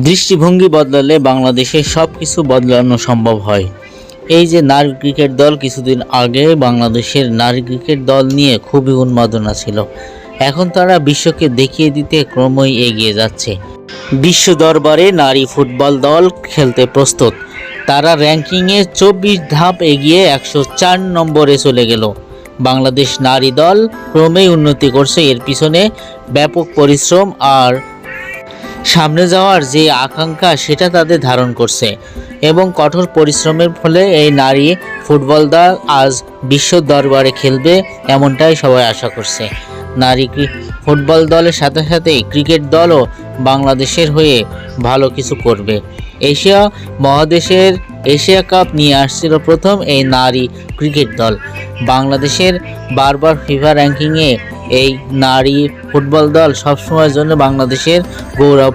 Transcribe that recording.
দৃষ্টিভঙ্গি বদলালে বাংলাদেশের সব কিছু বদলানো সম্ভব হয়। এই যে নারী ক্রিকেট দল, কিছুদিন আগে বাংলাদেশের নারী ক্রিকেট দল নিয়ে খুবই উন্মাদনা ছিল। এখন তারা বিশ্বকে দেখিয়ে দিতে ক্রমই এগিয়ে যাচ্ছে। বিশ্ব দরবারে নারী ফুটবল দল খেলতে প্রস্তুত। তারা র্যাঙ্কিংয়ে 24 ধাপ এগিয়ে 104 নম্বরে চলে গেল। বাংলাদেশ নারী দল ক্রমেই উন্নতি করছে। এর পিছনে ব্যাপক পরিশ্রম আর সামনে যাওয়ার যে আকাঙ্ক্ষা সেটা তাদের ধারণ করছে এবং কঠোর পরিশ্রমের ফলে এই নারী ফুটবল দল আজ বিশ্ব দরবারে খেলবে, এমনটাই সবাই আশা করছে। নারী ফুটবল দলের সাথে সাথে ক্রিকেট দলও বাংলাদেশের হয়ে ভালো কিছু করবে। এশিয়া মহাদেশের এশিয়া কাপ নিয়ে আসছিল প্রথম এই নারী ক্রিকেট দল। বাংলাদেশের বারবার ফিফা র্যাঙ্কিংয়ে এই নারী ফুটবল দল সবসময়ের জন্য বাংলাদেশের গৌরব